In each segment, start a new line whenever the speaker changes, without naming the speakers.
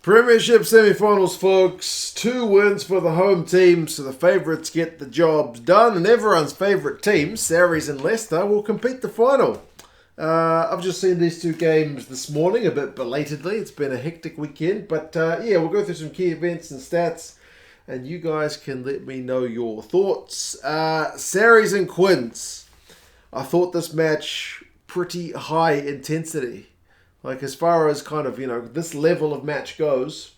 Premiership semi-finals, folks. 2 wins for the home team, so the favourites get the jobs done, and everyone's favourite team, Saracens and Leicester, will compete the final. I've just seen these 2 games this morning, a bit belatedly. It's been a hectic weekend, but we'll go through some key events and stats, and you guys can let me know your thoughts. Saracens and Quins. I thought this match pretty high intensity. Like, as far as kind of, this level of match goes,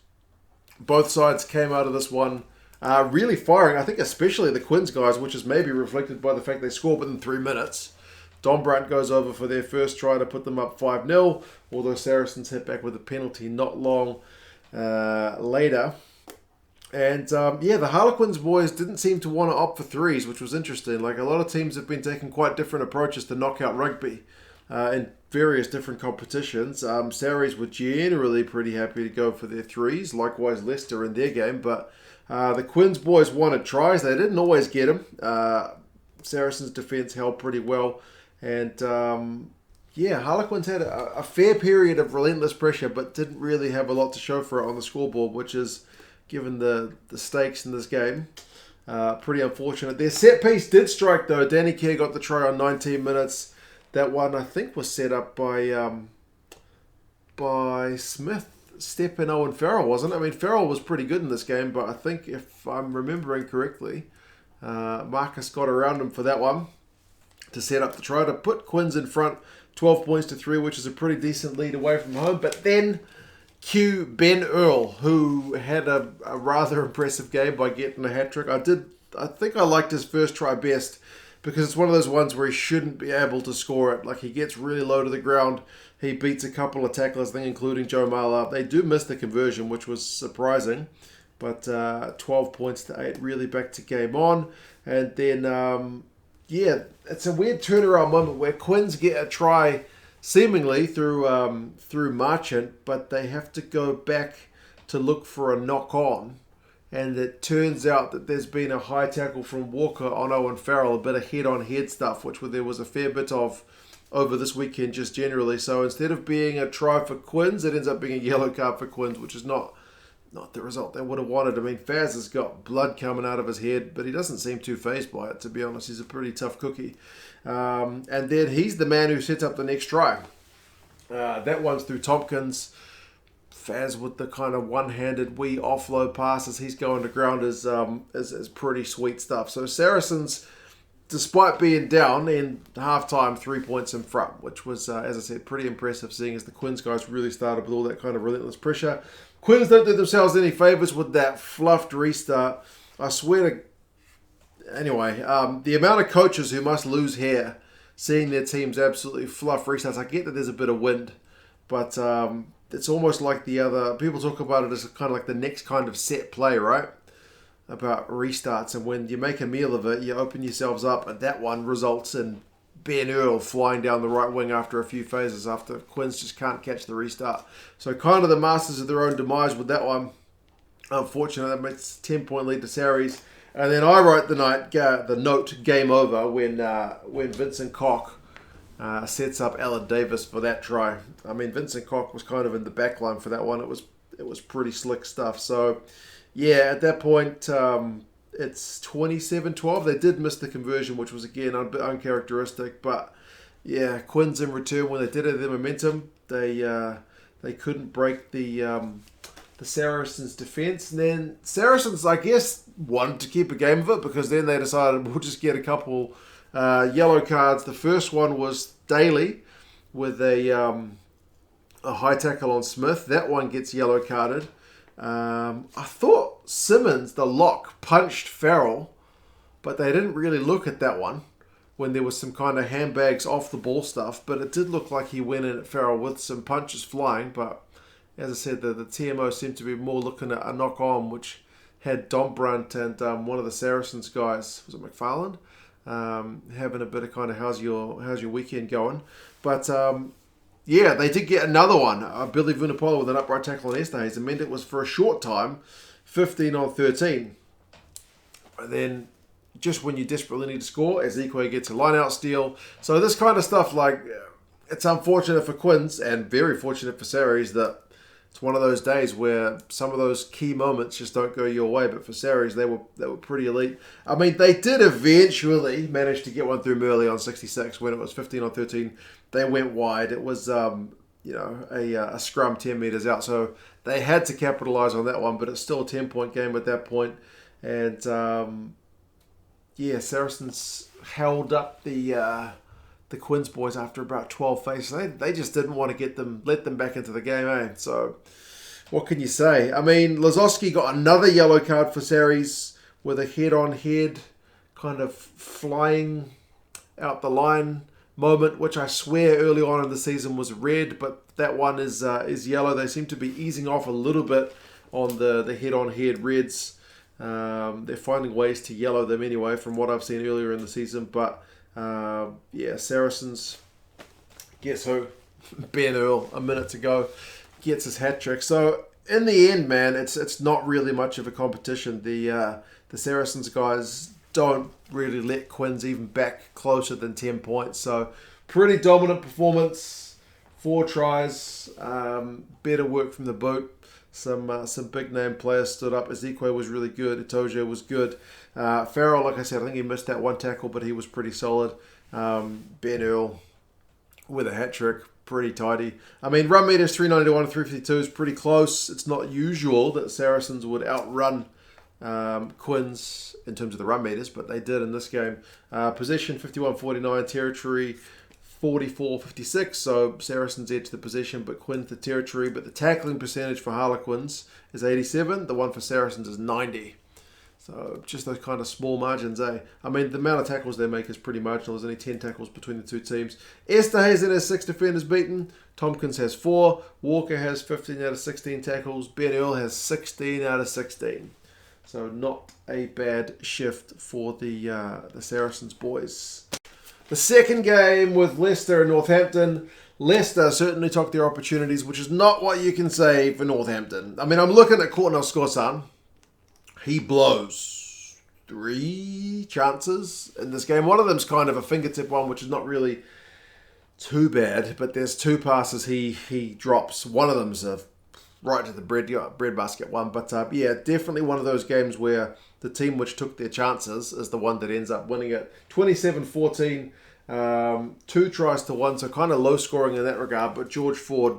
both sides came out of this one really firing. I think especially the Quins guys, which is maybe reflected by the fact they scored within 3 minutes. Don Brandt goes over for their first try to put them up 5-0, although Saracens hit back with a penalty not long later. And, the Harlequins boys didn't seem to want to opt for threes, which was interesting. Like, a lot of teams have been taking quite different approaches to knockout rugby in various different competitions. Saracens were generally pretty happy to go for their threes. Likewise, Leicester in their game. But the Quins boys wanted tries. They didn't always get them. Saracens' defence held pretty well. And, Harlequins had a fair period of relentless pressure, but didn't really have a lot to show for it on the scoreboard, which is, given the stakes in this game, pretty unfortunate. Their set piece did strike, though. Danny Kerr got the try on 19 minutes. That one, I think, was set up by Smith, Stepp and Owen Farrell, wasn't it? I mean, Farrell was pretty good in this game, but I think, if I'm remembering correctly, Marcus got around him for that one to set up the try to put Quins in front, 12 points to 3, which is a pretty decent lead away from home. But then Ben Earl, who had a rather impressive game by getting a hat-trick. I think I liked his first try best, because it's one of those ones where he shouldn't be able to score it. Like, he gets really low to the ground. He beats a couple of tacklers, I think, including Joe Marler. They do miss the conversion, which was surprising. But 12 points to 8, really back to game on. And then, it's a weird turnaround moment where Quins get a try seemingly through Marchant, but they have to go back to look for a knock-on. And it turns out that there's been a high tackle from Walker on Owen Farrell, a bit of head-on-head stuff, which there was a fair bit of over this weekend just generally. So instead of being a try for Quins, it ends up being a yellow card for Quins, which is not the result they would have wanted. I mean, Faz has got blood coming out of his head, but he doesn't seem too fazed by it, to be honest. He's a pretty tough cookie. And then he's the man who sets up the next try. That one's through Tompkins. Faz with the kind of one-handed wee offload passes he's going to ground is pretty sweet stuff. So Saracens, despite being down in halftime, 3 points in front, which was, as I said, pretty impressive, seeing as the Quins guys really started with all that kind of relentless pressure. Quins don't do themselves any favours with that fluffed restart. I swear to... Anyway, the amount of coaches who must lose hair seeing their teams absolutely fluff restarts. I get that there's a bit of wind, but... it's almost like the other... People talk about it as kind of like the next kind of set play, right? About restarts. And when you make a meal of it, you open yourselves up. And that one results in Ben Earl flying down the right wing after a few phases, after Quins just can't catch the restart. So kind of the masters of their own demise with that one. Unfortunately, that makes 10-point lead to Sarries. And then I wrote the note game over when Vincent Koch sets up Alan Davis for that try. I mean, Vincent Koch was kind of in the back line for that one. It was pretty slick stuff. So, at that point, it's 27-12. They did miss the conversion, which was, again, a bit uncharacteristic. But, Quins in return, when they did have their momentum, they couldn't break the Saracens' defence. And then Saracens, I guess, wanted to keep a game of it, because then they decided we'll just get a couple... yellow cards. The first one was Daly with a high tackle on Smith. That one gets yellow carded. I thought Simmons, the lock, punched Farrell, but they didn't really look at that one when there was some kind of handbags off the ball stuff. But it did look like he went in at Farrell with some punches flying. But as I said, the TMO seemed to be more looking at a knock on, which had Don Brandt and one of the Saracens guys, was it McFarland? Having a bit of kind of how's your weekend going. But they did get another one. Billy Vunipola with an upright tackle on Esterhazy. It meant it was for a short time, 15-13. And then just when you desperately need to score, Ezekiel gets a line-out steal. So this kind of stuff, like, it's unfortunate for Quins and very fortunate for Sarries that it's one of those days where some of those key moments just don't go your way. But for Sarries, they were pretty elite. I mean, they did eventually manage to get one through Murley on 66 when it was 15-13. They went wide. It was a scrum 10 metres out, so they had to capitalise on that one. But it's still a 10-point game at that point. And Saracens held up the Quins boys after about 12 faces. They just didn't want to let them back into the game, eh? So what can you say? I mean, Lazowski got another yellow card for Sarries with a head-on-head kind of flying out the line moment, which I swear early on in the season was red, but that one is yellow. They seem to be easing off a little bit on the head-on-head reds. They're finding ways to yellow them anyway, from what I've seen earlier in the season. But Saracens gets who? Ben Earl, a minute to go, gets his hat trick. So in the end, man, it's not really much of a competition. The Saracens guys don't really let Quins even back closer than 10 points. So pretty dominant performance, 4 tries, better work from the boot. Some big name players stood up. Ezekwe was really good. Itoje was good. Farrell, like I said, I think he missed that one tackle, but he was pretty solid. Ben Earl with a hat trick, pretty tidy. I mean, run meters 391 and 352 is pretty close. It's not usual that Saracens would outrun Quins in terms of the run meters, but they did in this game. Possession 51-49, territory 44-56, so Saracens edge the possession, but Quins the territory. But the tackling percentage for Harlequins is 87, the one for Saracens is 90. So just those kind of small margins, eh? I mean, the amount of tackles they make is pretty marginal. There's only 10 tackles between the two teams. Esterhazen has 6 defenders beaten. Tompkins has 4. Walker has 15 out of 16 tackles. Ben Earl has 16 out of 16. So not a bad shift for the Saracens boys. The second game with Leicester and Northampton. Leicester certainly took their opportunities, which is not what you can say for Northampton. I mean, I'm looking at Courtnall Scorsan. He blows 3 chances in this game. One of them's kind of a fingertip one, which is not really too bad, but there's 2 passes he drops. One of them's right to the bread basket one. But definitely one of those games where the team which took their chances is the one that ends up winning it. 27-14, 2 tries to 1, so kind of low scoring in that regard. But George Ford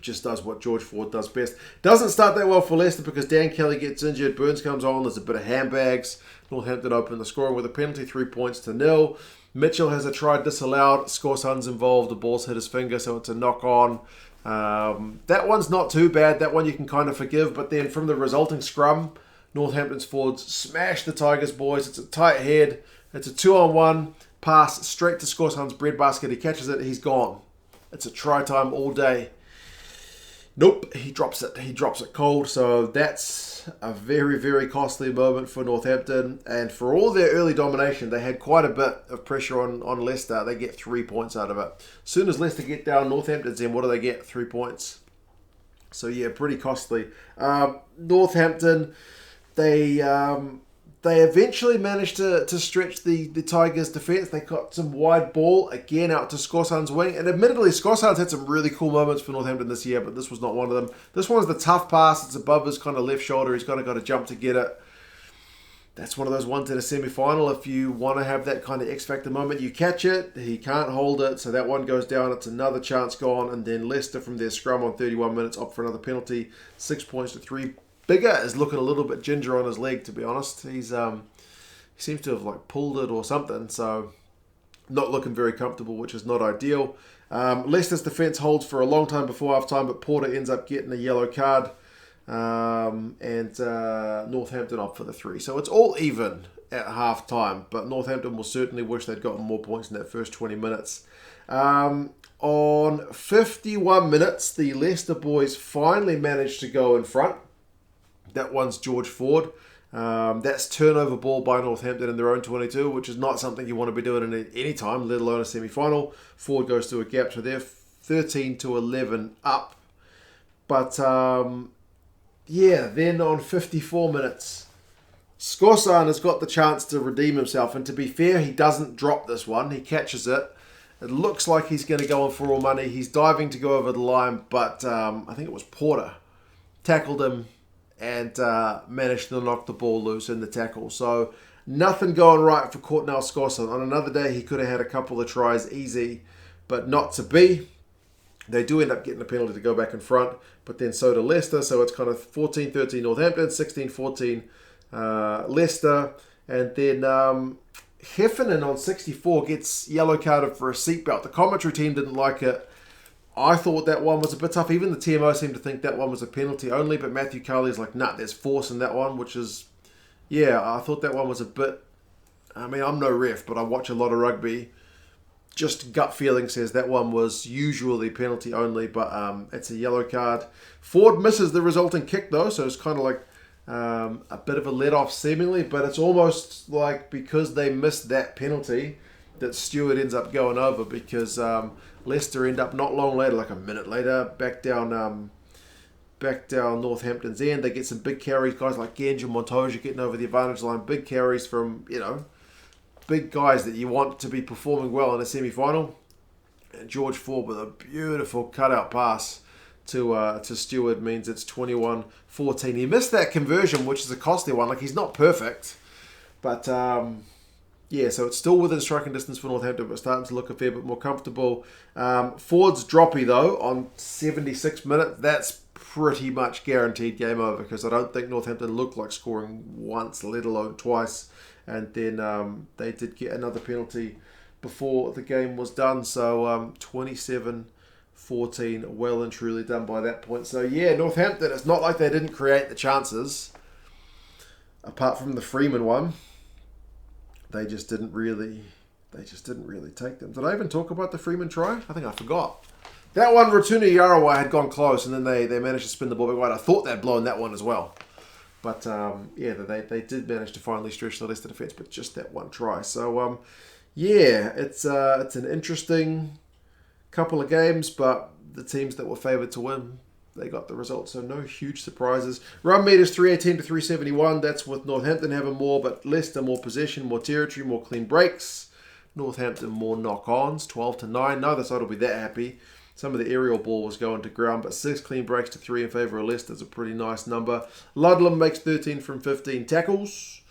just does what George Ford does best. Doesn't start that well for Leicester because Dan Kelly gets injured. Burns comes on. There's a bit of handbags. Northampton open the scoring with a penalty, 3-0. Mitchell has a try disallowed. Scorson's involved. The ball's hit his finger, so it's a knock on. That one's not too bad. That one you can kind of forgive. But then from the resulting scrum, Northampton's forwards smash the Tigers boys. It's a tight head. It's a 2-on-1 pass straight to Scorson's breadbasket. He catches it. He's gone. It's a try time all day. Nope, he drops it. He drops it cold. So that's a very, very costly moment for Northampton. And for all their early domination, they had quite a bit of pressure on Leicester. They get 3 points out of it. As soon as Leicester get down, Northampton's in. What do they get? 3 points. So yeah, pretty costly. Northampton, they eventually managed to stretch the Tigers' defence. They got some wide ball, again, out to Scorson's wing. And admittedly, Scorson's had some really cool moments for Northampton this year, but this was not one of them. This one's the tough pass. It's above his kind of left shoulder. He's kind of got to jump to get it. That's one of those ones in a semi-final. If you want to have that kind of X-Factor moment, you catch it. He can't hold it, so that one goes down. It's another chance gone. And then Leicester from their scrum on 31 minutes opt for another penalty. 6 points to 3. Bigger is looking a little bit ginger on his leg, to be honest. He seems to have pulled it or something, so not looking very comfortable, which is not ideal. Leicester's defence holds for a long time before half-time, but Porter ends up getting a yellow card, and Northampton opt for the 3. So it's all even at half-time, but Northampton will certainly wish they'd gotten more points in that first 20 minutes. On 51 minutes, the Leicester boys finally managed to go in front. That one's George Ford. That's turnover ball by Northampton in their own 22, which is not something you want to be doing at any time, let alone a semi-final. Ford goes to a gap, so they're 13-11 up. But, then on 54 minutes, Scorsan has got the chance to redeem himself. And to be fair, he doesn't drop this one. He catches it. It looks like he's going to go on for all money. He's diving to go over the line, but I think it was Porter tackled him and managed to knock the ball loose in the tackle. So nothing going right for Courtnell Scosson. On another day, he could have had a couple of tries easy, but not to be. They do end up getting a penalty to go back in front, but then so do Leicester. So it's kind of 14-13 Northampton, 16-14 Leicester. And then Heffernan on 64 gets yellow carded for a seatbelt. The commentary team didn't like it. I thought that one was a bit tough. Even the TMO seemed to think that one was a penalty only, but Matthew Carley's like, nah, there's force in that one, which is, yeah, I thought that one was a bit, I mean, I'm no ref, but I watch a lot of rugby. Just gut feeling says that one was usually penalty only, but it's a yellow card. Ford misses the resulting kick though, so it's kind of like a bit of a let-off seemingly, but it's almost like because they missed that penalty that Stewart ends up going over, because Leicester end up not long later, like a minute later, back down Northampton's end. They get some big carries, guys like Gange and Montoya getting over the advantage line, big carries from, big guys that you want to be performing well in a semi-final. And George Ford with a beautiful cutout pass to Stewart means it's 21-14. He missed that conversion, which is a costly one. Like, he's not perfect, but yeah, so it's still within striking distance for Northampton, but starting to look a fair bit more comfortable. Ford's droppy though on 76 minutes. That's pretty much guaranteed game over, because I don't think Northampton looked like scoring once, let alone twice. And then they did get another penalty before the game was done. So 27-14, well and truly done by that point. So yeah, Northampton, it's not like they didn't create the chances. Apart from the Freeman one, they just didn't really take them. Did I even talk about the Freeman try? I think I forgot. That one, Rotunu Yarawa had gone close, and then they managed to spin the ball back wide. I thought they'd blown that one as well. But, yeah, they did manage to finally stretch the Leicester defence, but just that one try. So, yeah, it's an interesting couple of games, but the teams that were favoured to win, they got the result. So no huge surprises. Run meters 318 to 371. That's with Northampton having more, but Leicester more possession, more territory, more clean breaks. Northampton more knock-ons, 12 to 9. Neither side will be that happy. Some of the aerial ball was going to ground, but 6 clean breaks to 3 in favour of Leicester is a pretty nice number. Ludlam makes 13 from 15 tackles.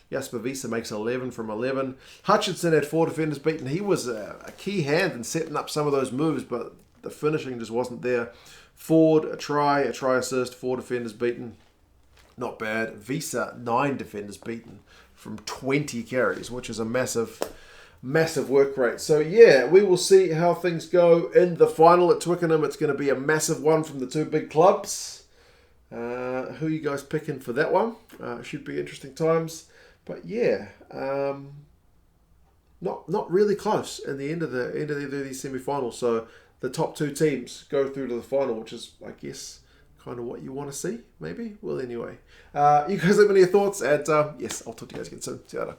Jasper Wiese makes 11 from 11. Hutchinson had 4 defenders beaten. He was a key hand in setting up some of those moves, but the finishing just wasn't there. Ford, a try assist, 4 defenders beaten. Not bad. Wiese, 9 defenders beaten from 20 carries, which is a massive work rate. So yeah, we will see how things go in the final at Twickenham. It's going to be a massive one from the two big clubs. Who are you guys picking for that one? Should be interesting times. But yeah, not really close in the end of these semi-finals. So the top 2 teams go through to the final, which is, I guess, kind of what you want to see, maybe. Well, anyway, you guys have any thoughts? And yes, I'll talk to you guys again soon. See you later.